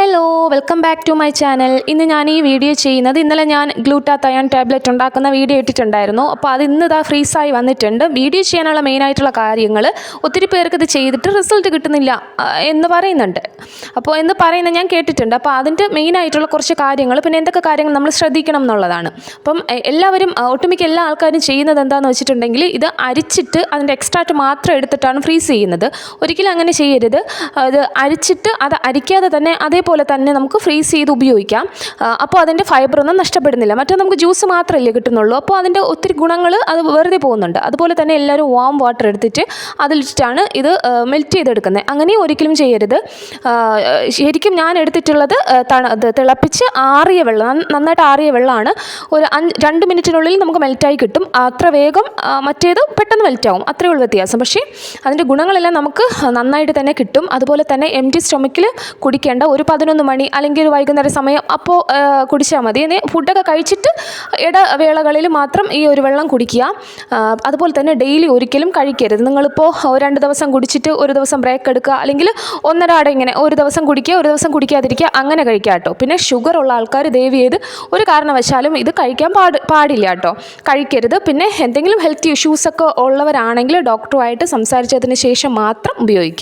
Hello, welcome back to my channel. ഇന്ന് ഞാൻ ഈ വീഡിയോ ചെയ്യുന്നത്, ഇന്നലെ ഞാൻ ഗ്ലൂട്ടാത്തയോൺ ടാബ്ലറ്റ് ഉണ്ടാക്കുന്ന വീഡിയോ ഇട്ടിട്ടുണ്ടായിരുന്നു. അപ്പോൾ അത് ഇന്ന് ഇതാ ഫ്രീസായി വന്നിട്ടുണ്ട്. വീഡിയോ ചെയ്യാനുള്ള മെയിനായിട്ടുള്ള കാര്യങ്ങൾ, ഒത്തിരി പേർക്ക് ഇത് ചെയ്തിട്ട് റിസൾട്ട് കിട്ടുന്നില്ല എന്ന് പറയുന്നുണ്ട്. അപ്പോൾ എന്ന് പറയുന്നത് ഞാൻ കേട്ടിട്ടുണ്ട്. അപ്പോൾ അതിൻ്റെ മെയിനായിട്ടുള്ള കുറച്ച് കാര്യങ്ങൾ, പിന്നെ എന്തൊക്കെ കാര്യങ്ങൾ നമ്മൾ ശ്രദ്ധിക്കണം എന്നുള്ളതാണ്. അപ്പം എല്ലാവരും, ഒട്ടുമിക്ക എല്ലാ ആൾക്കാരും ചെയ്യുന്നത് എന്താണെന്ന് വെച്ചിട്ടുണ്ടെങ്കിൽ, ഇത് അരിച്ചിട്ട് അതിൻ്റെ എക്സ്ട്രാക്റ്റ് മാത്രം എടുത്തിട്ടാണ് ഫ്രീസ് ചെയ്യുന്നത്. ഒരിക്കലും അങ്ങനെ ചെയ്യരുത്. അത് അരിച്ചിട്ട് അത് അരിക്കാതെ തന്നെ അതേപോലെ തന്നെ നമുക്ക് ഫ്രീസ് ചെയ്ത് ഉപയോഗിക്കാം. അപ്പോൾ അതിൻ്റെ ഫൈബറൊന്നും നഷ്ടപ്പെടുന്നില്ല. മറ്റേ നമുക്ക് ജ്യൂസ് മാത്രമല്ലേ കിട്ടുന്നുള്ളൂ. അപ്പോൾ അതിൻ്റെ ഒത്തിരി ഗുണങ്ങൾ അത് വെറുതെ പോകുന്നുണ്ട്. അതുപോലെ തന്നെ എല്ലാവരും വാം വാട്ടർ എടുത്തിട്ട് അതിലിട്ടാണ് ഇത് മെൽറ്റ് ചെയ്തെടുക്കുന്നത്. അങ്ങനെയും ഒരിക്കലും ചെയ്യരുത്. ശരിക്കും ഞാൻ എടുത്തിട്ടുള്ളത് തിളപ്പിച്ച് ആറിയ വെള്ളം, നന്നായിട്ട് ആറിയ വെള്ളമാണ്. ഒരു 2 മിനിറ്റിനുള്ളിൽ നമുക്ക് മെൽറ്റായി കിട്ടും. അത്ര വേഗം മറ്റേത് പെട്ടെന്ന് മെൽറ്റാവും. അത്രയേ ഉള്ളൂ വ്യത്യാസം. പക്ഷേ അതിൻ്റെ ഗുണങ്ങളെല്ലാം നമുക്ക് നന്നായിട്ട് തന്നെ കിട്ടും. അതുപോലെ തന്നെ എംപ്റ്റി സ്റ്റൊമക്കിൽ കുടിക്കേണ്ട. ഒരു 11 മണി അല്ലെങ്കിൽ ഒരു വൈകുന്നേര സമയം അപ്പോൾ കുടിച്ചാൽ മതി. ഫുഡൊക്കെ കഴിച്ചിട്ട് ഇടവേളകളിൽ മാത്രം ഈ ഒരു വെള്ളം കുടിക്കുക. അതുപോലെ തന്നെ ഡെയിലി ഒരിക്കലും കഴിക്കരുത്. നിങ്ങളിപ്പോൾ 2 ദിവസം കുടിച്ചിട്ട് ഒരു ദിവസം ബ്രേക്ക് എടുക്കുക, അല്ലെങ്കിൽ ഒന്നരാട ഇങ്ങനെ ഒരു ദിവസം കുടിക്കുക, ഒരു ദിവസം കുടിക്കാതിരിക്കുക, അങ്ങനെ കഴിക്കുക കേട്ടോ. പിന്നെ ഷുഗർ ഉള്ള ആൾക്കാർ ദയവ് ചെയ്ത് ഒരു കാരണവശാലും ഇത് കഴിക്കാൻ പാടില്ല കേട്ടോ, കഴിക്കരുത്. പിന്നെ എന്തെങ്കിലും ഹെൽത്ത് ഇഷ്യൂസൊക്കെ ഉള്ളവരാണെങ്കിൽ ഡോക്ടറുമായിട്ട് സംസാരിച്ചതിന് ശേഷം മാത്രം ഉപയോഗിക്കുക.